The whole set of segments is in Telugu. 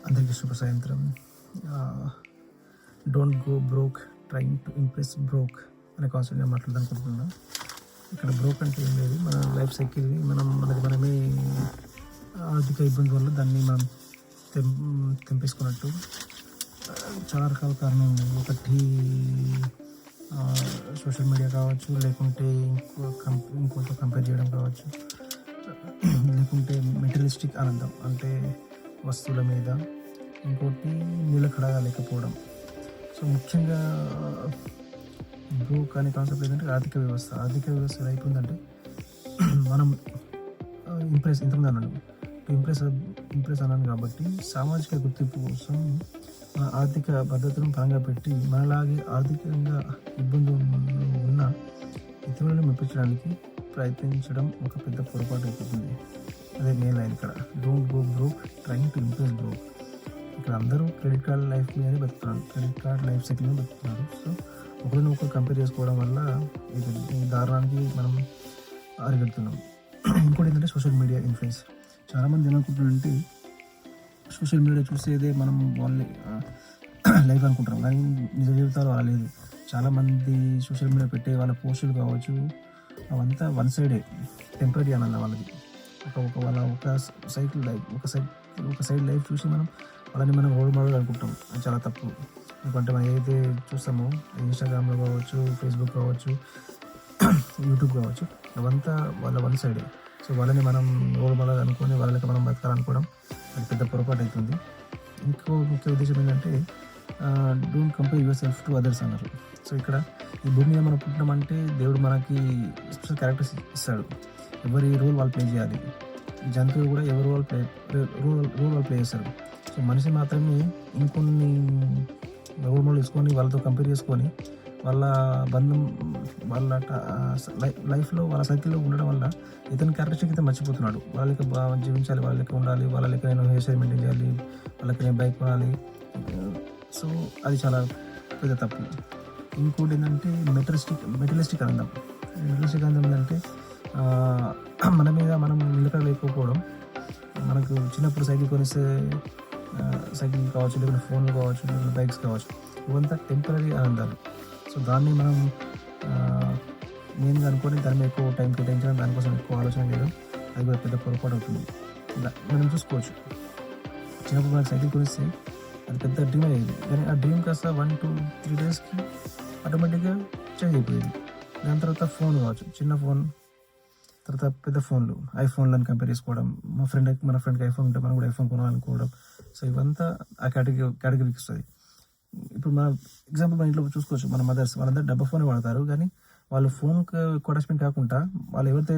అందరికీ శుభ సాయంత్రం. Don't go broke trying to impress broke అనే కాన్సెప్ట్ నేను మాట్లాడాలనుకుంటున్నాను. ఇక్కడ బ్రోక్ అంటే ఏం లేదు, మన లైఫ్ సైకిల్ని మనమే ఆర్థిక ఇబ్బంది వల్ల దాన్ని మనం తెంపేసుకున్నట్టు చాలా రకాల కారణాలు ఉన్నాయి. ఒకటి సోషల్ మీడియా కావచ్చు, లేకుంటే ఇంకోటి కంపేర్ చేయడం కావచ్చు, లేకుంటే మెటీరియలిస్టిక్ ఆనందం అంటే వస్తువుల మీద, ఇంకోటి నిలకడ లేకపోవడం. సో ముఖ్యంగా బ్రోక్ అనే కాన్సెప్ట్ ఏంటంటే ఆర్థిక వ్యవస్థ ఎలా అయిపోయిందంటే మనం ఇంతకుముందు అన్నాను ఇంప్రెస్ అన్నాను కాబట్టి సామాజిక గుర్తింపు కోసం మన ఆర్థిక భద్రతను పరంగా పెట్టి మనలాగే ఆర్థికంగా ఇబ్బందులు ఉన్న ఇతరులను మెప్పించడానికి ప్రయత్నించడం ఒక పెద్ద పొరపాటు అయిపోతుంది. అదే మెయిన్ లైన్ ఇక్కడ. Don't go broke trying to impress broke. ఇక్కడ అందరూ క్రెడిట్ కార్డ్ లైఫ్ మీదనే బతుకుతున్నారు, క్రెడిట్ కార్డ్ లైఫ్ సైకిల్ మీద బతుకుతున్నారు. సో ఒకరినొకరు కంపేర్ చేసుకోవడం వల్ల ఈ దారుణానికి మనం అరిగడుతున్నాం. ఇంకోటి ఏంటంటే సోషల్ మీడియా ఇన్ఫ్లుయెన్స్. చాలామంది ఏమనుకుంటున్నారంటే సోషల్ మీడియా చూసేదే మనం వాళ్ళ లైఫ్ అనుకుంటాం, కానీ నిజ జీవితాలు అలా లేదు. చాలామంది సోషల్ మీడియా పెట్టే వాళ్ళ పోస్టులు కావచ్చు, అవంతా వన్ సైడే, టెంపరీ అనాలి వాళ్ళది. ఒక సైడ్ లైఫ్ చూసి మనం రోల్ మోడల్ అనుకుంటాం. అది చాలా తప్పు. ఎందుకంటే మనం ఏదైతే చూస్తామో ఇన్స్టాగ్రామ్లో కావచ్చు, ఫేస్బుక్ కావచ్చు, యూట్యూబ్ కావచ్చు, అవంతా వాళ్ళ వన్ సైడే. సో వాళ్ళని మనం రోల్ మోడల్ అనుకొని వాళ్ళకి మనం బతకాలనుకోవడం అది పెద్ద పొరపాటు అవుతుంది. ఇంకో ముఖ్య ఉద్దేశం ఏంటంటే don't compare your self to others అన్నారు. సో ఇక్కడ ఈ భూమి మీద మనం పుట్టినామంటే దేవుడు మనకి స్పెషల్ క్యారెక్టర్స్ ఇస్తాడు. ఎవరి రోల్ వాళ్ళు ప్లే చేయాలి. జంతువులు కూడా ఎవరి రోల్ వాళ్ళు ప్లే చేస్తారు. సో మనిషి మాత్రమే ఇంకొన్ని రోల్ మోడల్ తీసుకొని వాళ్ళతో కంపేర్ చేసుకొని వాళ్ళ బంధం వాళ్ళ లైఫ్లో వాళ్ళ సర్కిల్లో ఉండడం వల్ల ఇతని క్యారెక్టర్స్టిక్ అయితే మర్చిపోతున్నాడు. వాళ్ళకి బాగా జీవించాలి, వాళ్ళకి ఉండాలి, వాళ్ళకి నేను హెయిర్ స్టైల్ మెయింటైన్ చేయాలి, వాళ్ళకి నేను బైక్ కొనాలి. సో అది చాలా పెద్ద తప్పు. ఇంకోటి ఏంటంటే మెటీరియలిస్టిక్ ఆనందం. మెటీరియలిస్టిక్ ఆనందం ఏంటంటే మన మీద మనం నిలకడ లేకపోవడం. మనకు చిన్నప్పుడు సైకిల్ కొనిస్తే సైకిల్ కావచ్చు, లేకుంటే ఫోన్లు కావచ్చు, లేకుంటే బైక్స్ కావచ్చు, ఇవంతా టెంపరీ ఆనందాలు. సో దాన్ని మనం మెయిన్గా అనుకొని దాని మీద ఎక్కువ టైం కేటాయించడం, దానికోసం ఎక్కువ ఆలోచన చేయడం, అది కూడా పెద్ద పొరపాటు అవుతుంది. మనం చూసుకోవచ్చు, చిన్నప్పుడు మనకు సైకిల్ కొనిస్తే అది పెద్ద డ్రీమ్ అయ్యేది, కానీ ఆ డ్రీమ్ కాస్త 1-2-3 డేస్కి ఆటోమేటిక్గా చేంజ్ అయిపోయేది. దాని తర్వాత ఫోన్ కావచ్చు, చిన్న ఫోన్ తర్వాత పెద్ద ఫోన్లు, ఐఫోన్లను కంపేర్ చేసుకోవడం. మన ఫ్రెండ్కి ఐఫోన్ ఉంటే మనం కూడా ఐఫోన్ కొనాలనుకోవడం. సో ఇవంతా ఆ కేటగిరీకి వస్తుంది. ఇప్పుడు మన ఎగ్జాంపుల్ మన ఇంట్లో చూసుకోవచ్చు, మన మదర్స్ వాళ్ళందరూ డబ్బా ఫోనే వాడతారు, కానీ వాళ్ళు ఫోన్కి ఎక్కువ అటాచ్మెంట్ కాకుండా వాళ్ళు ఎవరితో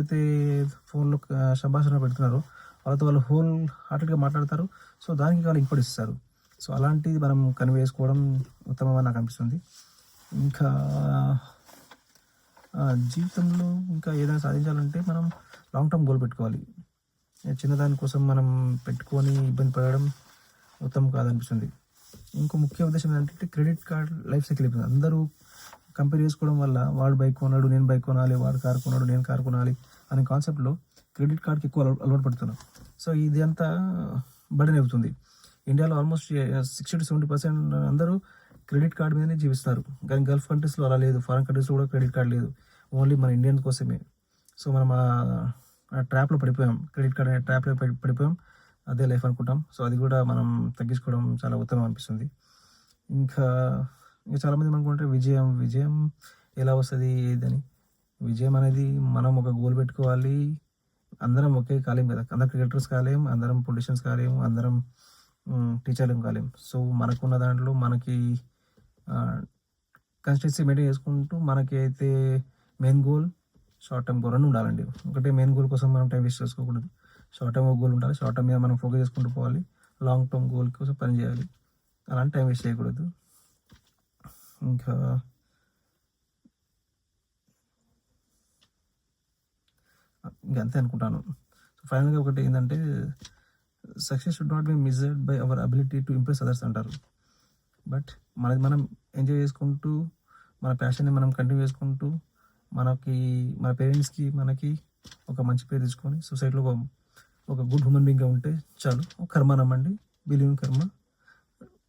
ఫోన్లో సంభాషణ పెడుతున్నారో వాళ్ళతో వాళ్ళు హోల్ హార్టెడ్గా మాట్లాడతారు. సో దానికి వాళ్ళు ఇంపార్టెన్స్ ఇస్తారు. సో అలాంటిది మనం కన్వే చేసుకోవడం ఉత్తమమని నాకు అనిపిస్తుంది. ఇంకా జీవితంలో ఇంకా ఏదైనా సాధించాలంటే మనం లాంగ్ టర్మ్ గోల్ పెట్టుకోవాలి. చిన్నదాని కోసం మనం పెట్టుకొని ఇబ్బంది పడడం ఉత్తమం కాదనిపిస్తుంది. ఇంకో ముఖ్య ఉద్దేశం ఏంటంటే క్రెడిట్ కార్డ్ లైఫ్ సైకిల్ అయిపోయింది. అందరూ కంపేర్ చేసుకోవడం వల్ల వాడు బైక్ కొన్నాడు, నేను బైక్ కొనాలి, వాడు కారు కొన్నాడు, నేను కారు కొనాలి అనే కాన్సెప్ట్లో క్రెడిట్ కార్డ్కి ఎక్కువ అలవాటు పడుతున్నాం. సో ఇది అంతా బర్డెన్ అవుతుంది. ఇండియాలో ఆల్మోస్ట్ 60-70% అందరూ క్రెడిట్ కార్డ్ మీదనే జీవిస్తారు, కానీ గల్ఫ్ కంట్రీస్లో అలా లేదు. ఫారెన్ కంట్రీస్లో కూడా క్రెడిట్ కార్డ్ లేదు, ఓన్లీ మన ఇండియన్ కోసమే. సో మనం ఆ ట్రాప్లో పడిపోయాం, క్రెడిట్ కార్డ్ అనే ట్రాప్లో పడిపోయాం. అదే లైఫ్ అనుకుంటాం. సో అది కూడా మనం తగ్గించుకోవడం చాలా ఉత్తమం అనిపిస్తుంది. ఇంకా చాలామంది అనుకుంటే విజయం ఎలా వస్తుంది ఏదని. విజయం అనేది మనం ఒక గోల్ పెట్టుకోవాలి. అందరం ఒకే కాలేం కదా, అందరం క్రికెటర్స్ కాలేం, అందరం పొలిటీషియన్స్ కాలేము, అందరం టీచర్లు కాలేం. సో మనకున్న దాంట్లో మనకి కన్సిస్టెన్సీ మెయింటైన్ చేసుకుంటూ మనకి అయితే main goal, short term goal అని ఉండాలండి. ఒకటే మెయిన్ గోల్ కోసం మనం టైం వేస్ట్ చేసుకోకూడదు. షార్ట్ టర్మ్ గోల్ ఉండాలి, షార్ట్ టర్మ్ మీద మనం ఫోకస్ చేసుకుంటూ పోవాలి, లాంగ్ టర్మ్ గోల్ కోసం పని చేయాలి. అలాంటి టైం వేస్ట్ చేయకూడదు. ఇంకా అంతే అనుకుంటాను. సో ఫైనల్గా ఒకటి ఏంటంటే success should not be measured by our ability to impress others అంటారు. బట్ మనం ఎంజాయ్ చేసుకుంటూ మన ప్యాషన్ని మనం కంటిన్యూ చేసుకుంటూ మన పేరెంట్స్కి మనకి ఒక మంచి పేరు తెచ్చుకొని సొసైటీలో ఒక గుడ్ హ్యూమన్ బీయింగ్గా ఉంటే చాలు. కర్మ నమ్మండి, believe in karma.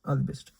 All the best.